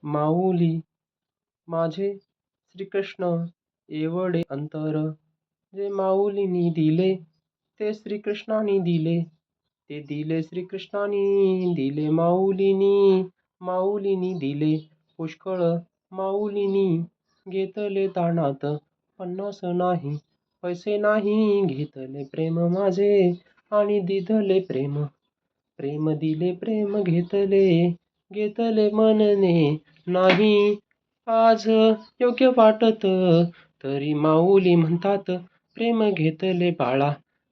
माऊली माझे श्रीकृष्ण एवढे अंतर, जे माऊलीनी दिले ते श्रीकृष्णानी दिले, ते दिले श्रीकृष्णानी दिले माऊलीनी दिले पुष्कळ. माऊलीनी घेतले दानात 50 नाही पैसे नाही, घेतले प्रेम माझे आणि दिधले प्रेम. प्रेम दिले प्रेम घेतले मनने नाही. आज योग्य वाटत तरी माऊली म्हणतात, प्रेम घेतले बाळा,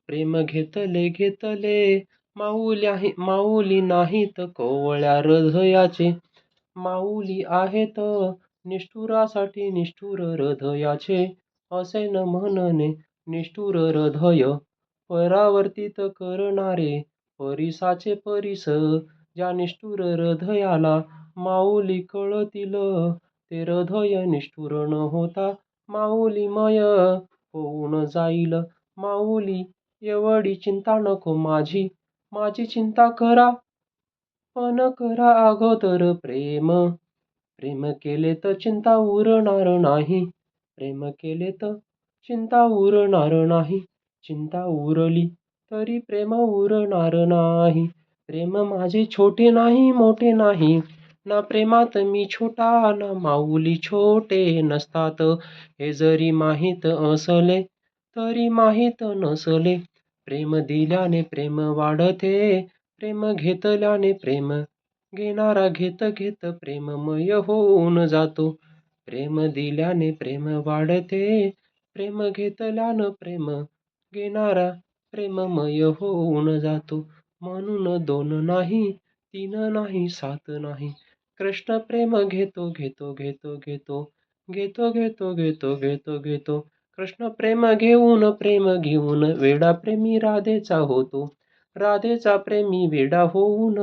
प्रेम घेतले. माऊली नाहीत कोवळ्या हृदयाचे, माऊली आहेत निष्ठुरासाठी निष्ठुर हृदयाचे. असे न म्हणणे निष्ठुर हृदय, परावर्तित करणारे परिसाचे परिस. ज्या निष्ठुर हृदयाला माऊली कळतील, ते हृदय निष्ठुर न होता माऊलीमय होऊन जाईल. माऊली एवढी चिंता नको माझी चिंता करा, पण करा अगोदर प्रेम. प्रेम केले तर चिंता उरणार नाही, प्रेम केले तर चिंता उरणार नाही. चिंता उरली तरी प्रेम उरणार नाही. प्रेम माझे छोटे नाही मोठे नाही, ना प्रेमात मी छोटा ना माऊली छोटे नसतात. हे जरी माहीत असले तरी माहीत नसले. प्रेम दिल्याने प्रेम वाढते, प्रेम घेतल्याने प्रेम घेणारा घेत प्रेममय होऊन जातो. प्रेम दिल्याने प्रेम वाढते, प्रेम घेतल्यानं प्रेम घेणारा प्रेममय होऊन जातो. म्हणून 2 नाही 3 नाही 7 नाही, कृष्ण प्रेम घेतो. कृष्ण प्रेम घेऊन वेडा प्रेमी राधेचा होतो. राधेचा प्रेमी वेडा होऊन,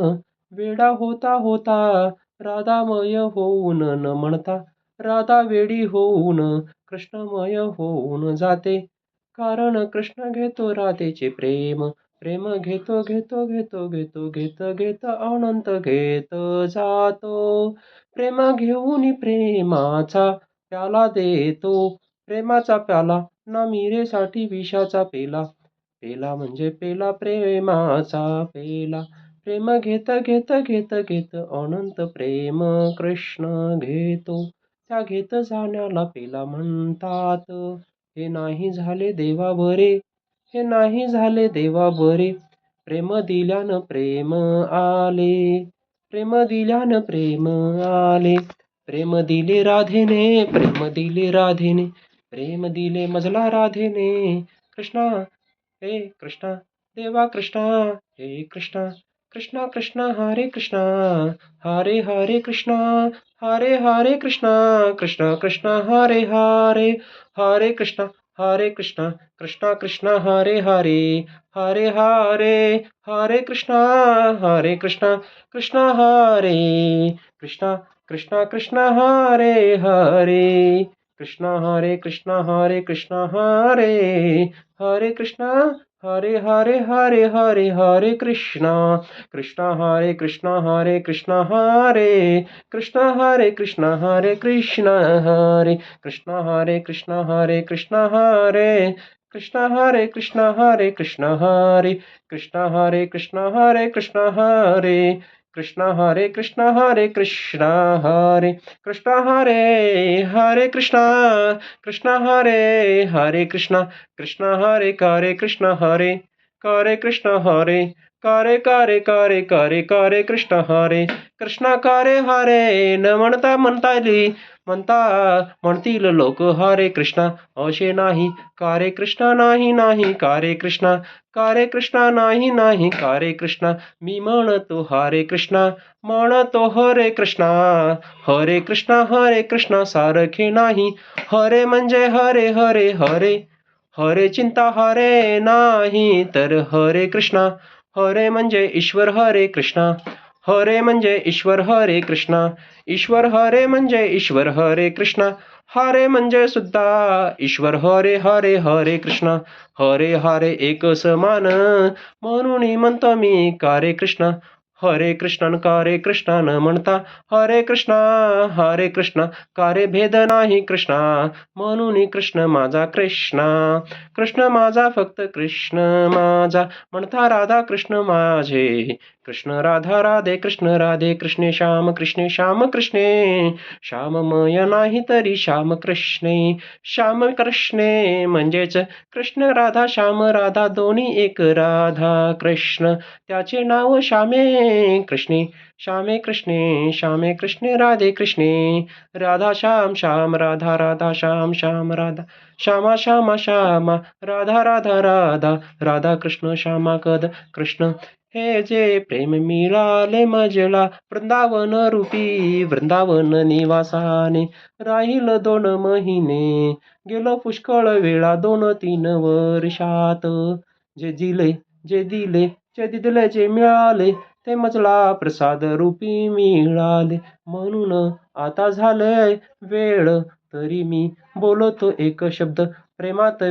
वेडा होता राधामय होऊन न म्हणता राधा वेडी होऊन कृष्णमय होऊन जाते. कारण कृष्ण घेतो राधेचे प्रेम. प्रेम घेतो अनंत घेत जातो. प्रेम घेऊन प्रेमाचा प्याला देतो. प्रेमाचा प्याला ना मीरेसाठी विषाचा पेला. पेला म्हणजे पेला प्रेमाचा पेला. प्रेम घेत अनंत प्रेम कृष्ण घेतो. त्या घेत जाण्याला पेला म्हणतात. हे नाही झाले देवा बरे, हे नाही झाले देवा बरे. प्रेम दिल्यानं प्रेम आले, प्रेम दिल्यानं प्रेम आले. प्रेम दिले राधेने, प्रेम दिले राधेने, प्रेम दिले मजला राधेने. कृष्णा हे कृष्णा देवा कृष्णा हे कृष्णा. कृष्णा कृष्णा हरे कृष्णा, हरे हरे कृष्णा, हरे कृष्णा, कृष्णा कृष्णा हरे हरे, हरे कृष्णा, कृष्णा कृष्णा हरे हरे, हरे हरे, हरे कृष्णा, कृष्णा हरे कृष्णा, कृष्णा कृष्णा हरे हरे, कृष्णा हरे कृष्णा हरे, हरे कृष्णा, हरे हरे हरे हरे, हरे कृष्णा. कृष्णा हरे कृष्णा हरे, कृष्णा हरे कृष्णा हरे, कृष्णा हरे कृष्णा हरे, कृष्णा हरे कृष्णा हरे, कृष्णा हरे कृष्णा हरे, कृष्णा हरे कृष्णा हरे, कृष्णा हरे कृष्णा हरे, कृष्णा हरे कृष्णा हरे, कृष्णा हरे कृष्णा हरे, कृष्णा हरे हरे कृष्णा, कृष्णा हरे हरे कृष्णा, कृष्णा हरे कृष्णा हरे, कृष्णा हरे करे कृष्ण हरे. कृष्णा करे हरे न म्हणतील लोक हरे कृष्णा. असे नाही कारे कृष्णा नाही नाही कारे कृष्णा, नाही नाही कारे कृष्णा. मी म्हणतो हरे कृष्णा, म्हणतो हरे कृष्णा, हरे कृष्णा सारखे नाही. हरे म्हणजे हरे हरे हरे, हरे चिंता हरे नाही तर हरे कृष्णा. हरे म्हणजे ईश्वर हरे कृष्णा, हरे म्हणजे ईश्वर हरे कृष्णा. ईश्वर हरे म्हणजे ईश्वर हरे कृष्णा. हरे म्हणजे सुद्धा ईश्वर हरे हरे, हरे कृष्णा. हरे हरे एक समान म्हणून म्हणतो मी कारे कृष्णा. हरे कृष्णन का रे कृष्णा न म्हणता हरे कृष्णा का रे भेद नाही कृष्णा म्हणून कृष्ण माझा कृष्ण माझा फक्त कृष्ण माझा म्हणता राधा कृष्ण माझे कृष्ण राधा राधे कृष्णे श्याम कृष्णे श्याममय नाही तरी श्याम कृष्णे म्हणजेच कृष्ण राधा श्याम राधा दोन्ही एक राधा कृष्ण त्याचे नाव श्यामे कृष्णे राधे कृष्णे राधा श्याम राधा राधा श्याम राधा श्यामा राधा राधा राधा कृष्ण श्यामा कद कृष्ण हे जे प्रेम मिळाले मजला वृंदावन निवासाने राहील 2 महिने गेलो पुष्कळ वेळा 2-3 वर्षात जे दिले जे मिळाले ते मजला प्रसाद रूपी मिळाले म्हणून आता झालंय वेळ तरी मी बोलतो एक शब्द प्रेमात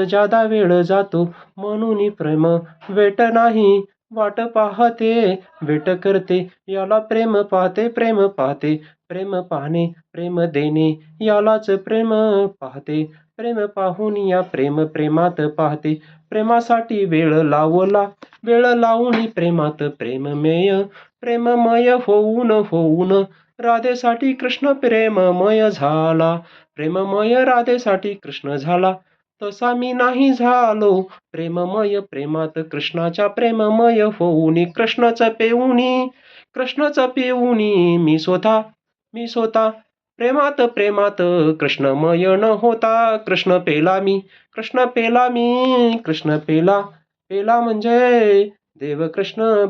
जादा वेळ जातो म्हणून प्रेम वेट नाही वाट पाहते वेट करते याला प्रेम पाहते प्रेम पाहणे प्रेम देणे यालाच प्रेम पाहते प्रेम पाहून या प्रेमात पाहते प्रेमासाठी वेळ लावून प्रेमात प्रेममय होऊन राधेसाठी कृष्ण प्रेममय झाला प्रेममय राधेसाठी कृष्ण झाला तसा मी नाही झालो प्रेममय प्रेमात कृष्णाच्या प्रेममय होऊनी कृष्णाचा पेऊनी मी स्वतः प्रेमात कृष्णमय न होता कृष्ण पेला मी कृष्ण पेला म्हणजे देव कृष्ण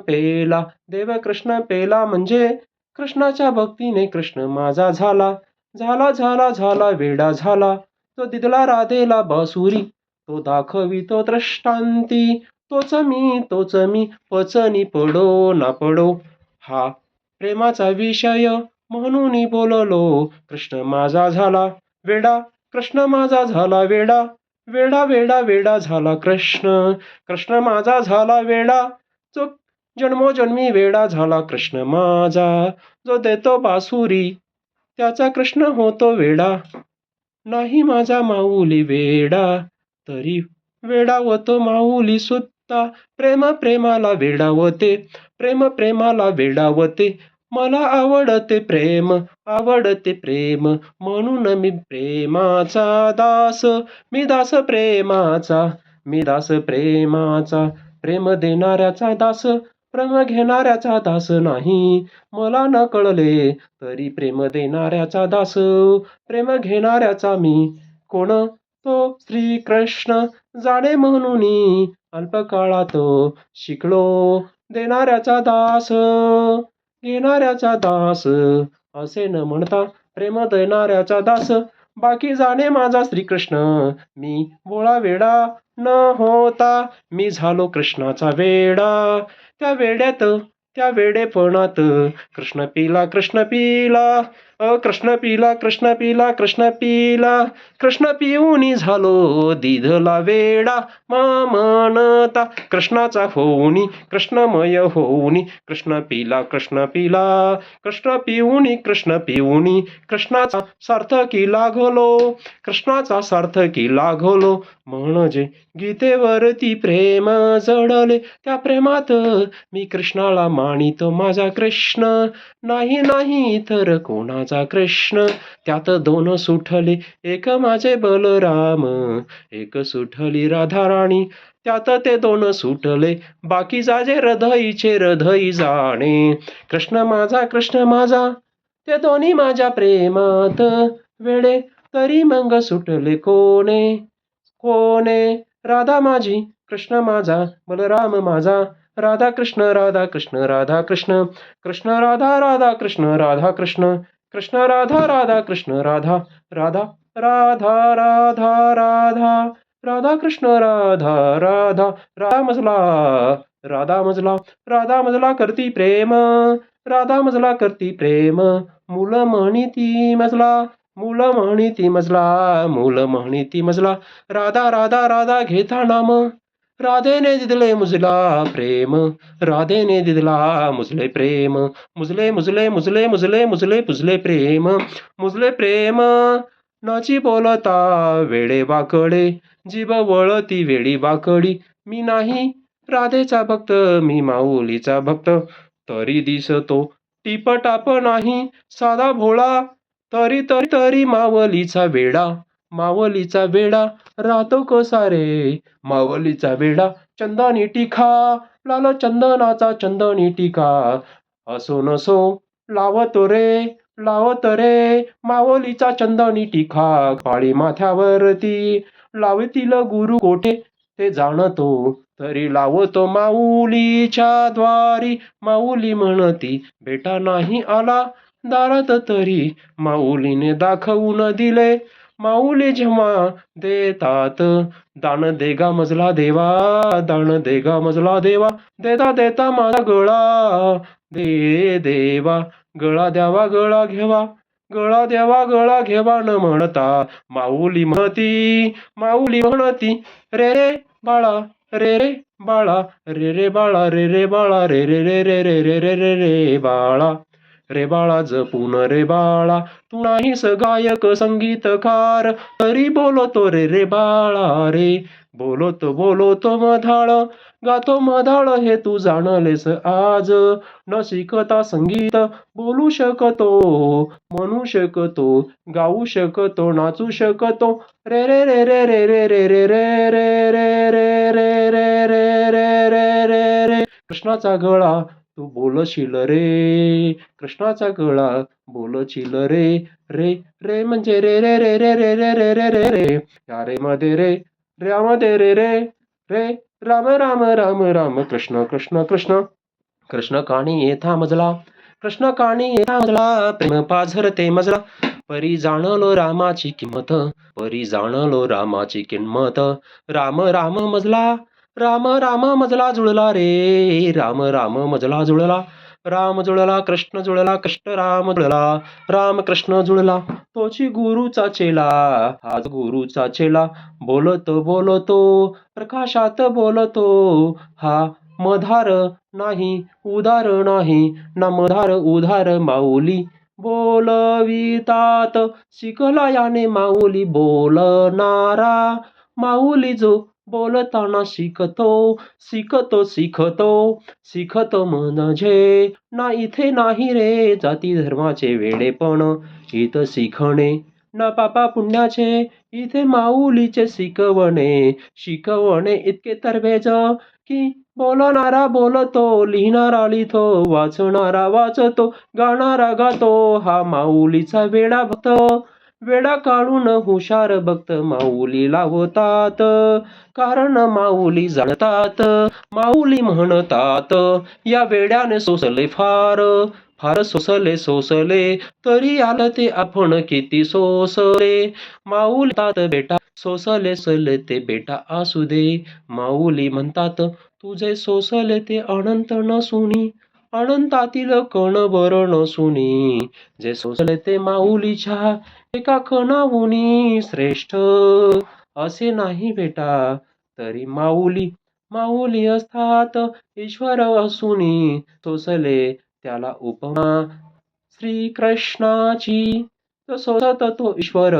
पेला म्हणजे कृष्णाच्या भक्तीने कृष्ण माझा झाला वेडा झाला तो दिदला राधेला बासुरी तो दाखवितो दृष्टांती तोच मी पचनी पडो ना पडो हा प्रेमाचा विषय म्हणून बोललो कृष्ण माझा झाला वेडा कृष्ण माझा झाला वेडा झाला कृष्ण माझा झाला वेडा जो जन्मोजन्मी वेडा झाला कृष्ण माझा जो देतो बासुरी त्याचा कृष्ण होतो वेडा नाही माझा माऊली वेडा तरी वेडावतो माऊली सुद्धा प्रेमाला वेडावते मला आवडते प्रेम म्हणून मी प्रेमाचा दास मी दास प्रेमाचा प्रेम देणाऱ्याचा दास प्रेम घेणाऱ्याचा दास नाही मला न कळले तरी प्रेम देणाऱ्याचा दास प्रेम घेणाऱ्याचा मी कोण तो श्रीकृष्ण जाणे म्हणून अल्पकाळात शिकलो देणाऱ्याचा दास घेणाऱ्याचा दास असे न म्हणता प्रेम देणाऱ्याचा दास बाकी जाणे माझा श्रीकृष्ण मी भोळा वेडा न होता मी झालो कृष्णाचा वेडा त्या वेडेपणात कृष्ण पिला कृष्ण पिऊनी झालो दिधला वेडा म्हणता कृष्णाचा होऊनी कृष्णमय होऊनी कृष्ण पिला कृष्ण पिऊनी कृष्णाचा सार्थकी लागलो म्हणजे गीतेवरती प्रेम जडले त्या प्रेमात मी कृष्णाला मानितो माझा कृष्ण नाही तर कोणाचा कृष्ण त्यात 2 सुटले एक माझे बलराम एक सुटली राधाराणी त्यात ते 2 सुटले बाकी जाजे हृदयी जाणे कृष्ण माझा ते दोन्ही माझ्या प्रेमात वेडे तरी मग सुटले कोणे राधा माझी कृष्ण माझा बलराम माझा राधा कृष्ण कृष्ण राधा कृष्ण कृष्ण राधा कृष्ण राधा कृष्ण राधा मजला करती प्रेम मूल म्हणती मजला राधा घेता नाम राधेने दिदले मुजला प्रेम, राधेने दिदला मुजले प्रेम, muzzle muzzle muzzle muzzle muzzle पुजले प्रेम, मुजले प्रेम. नाची बोलता वेडे वाकडे, जीभ वळती वेडी वाकडी. मी नाही राधेचा भक्त, मी माऊलीचा भक्त. तरी दिसतो टिपटाप नाही साधा भोळा, तरी तरी तरी मावलीचा वेडा, मावलीचा वेडा राहतो कसा रे, मावलीचा वेडा. चंदनी टिखा लाल चंदनाचा चंदनी टिका, असो नसो लावतो रे, लावत रे मावलीचा चंदनी टिखा. काळी माथ्यावरती लावतील गुरु कोठे, ते जाणतो तरी लावतो माऊलीच्या द्वारी. माऊली म्हणती बेटा नाही आला दारात, तरी माऊलीने दाखवून दिले. माऊली जेव्हा देतात दान, देगा मजला देवा, दान देगा मजला देवा. देता देता माझा गळा दे देवा, गळा द्यावा गळा घेवा, गळा द्यावा गळा घेवा. न म्हणता माऊली म्हणती, माऊली म्हणती रे रे बाळा, रे रे बाळा, रे रे बाळा, रे रे बाळा, रे रे रे रे रे रे रे रे रे बाळा. रे बाळा जपून रे बाळा, तू नाहीस गायक संगीतकार, तरी बोलतो रे रे बाळा रे. बोलतो बोलतो मधाळ, गातो मधाळ हे तू जाणलेस आज. न शिकता संगीत बोलू शकतो, म्हणू शकतो, गाऊ शकतो, नाचू शकतो. रे रे रे रे रे रे रे रे रे रे रे रे रे रे रे रे रे रे रे. कृष्णाचा गळा तू बोलशील रे, कृष्णाचा गळा बोलशील रे. रे रे म्हणजे रे रे रे रे रे रे रे रे रे रे. या रे मध्ये रे, ऱ्यामध्ये रे रे रे. राम राम राम राम कृष्ण कृष्ण कृष्ण. कृष्ण काणी येथा मजला, कृष्ण काणी येथा मजला, प्रेम पाझरते मजला. परी जाणलो रामाची किंमत, परी जाणलो रामाची किंमत. राम राम मजला, राम राम मजला जुळला रे, राम राम मजला जुळला. राम जुळला कृष्ण जुळला, कृष्ण राम जुळला, राम कृष्ण जुळला. तोची गुरुचा चेला, हाच गुरुचा चेला. बोलतो बोलतो प्रकाशात बोलतो, हा मधार नाही उदार नाही, ना मधार उधार माऊली बोलवितात. शिकला याने माऊली बोलणारा, माऊली जो बोलताना शिकतो, शिकतो शिकतो शिकतो. म्हणजे ना इथे नाही रे जाती धर्माचे वेडेपण, इथं शिकणे ना पापा पुण्याचे, इथे माऊलीचे शिकवणे. शिकवणे इतके तरबेज की बोलणारा बोलतो, लिहिणारा लिहितो, वाचणारा वाचतो, गाणारा गातो. हा माऊलीचा वेडा भक्त, वेडा काढून हुशार भक्त माऊली लावतात. कारण माऊली जाणतात, माऊली म्हणतात या वेड्याने सोसले फार, फार सोसले सोसले. तरी आलं ते आपण किती सोसले. माऊली म्हणतात बेटा सोसले सोसले ते बेटा असू दे. माऊली म्हणतात तुझे सोसले ते अनंत नसुनी, अनंतातील कणभर नसुनी. जे सोसले ते माऊलीच्या एका कणाहूनी श्रेष्ठ. असे नाही बेटा तरी माऊली, माऊली असतात ईश्वर असूनी. सोसले त्याला उपमा श्रीकृष्णाची, तो सोसत तो ईश्वर,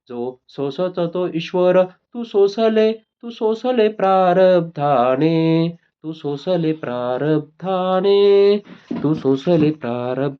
जो सोसत तो ईश्वर. तू सोसले, तू सोसले प्रारब्धाने, तू सोसले प्रारब्धाने, तू सोसले प्रारब्धाने.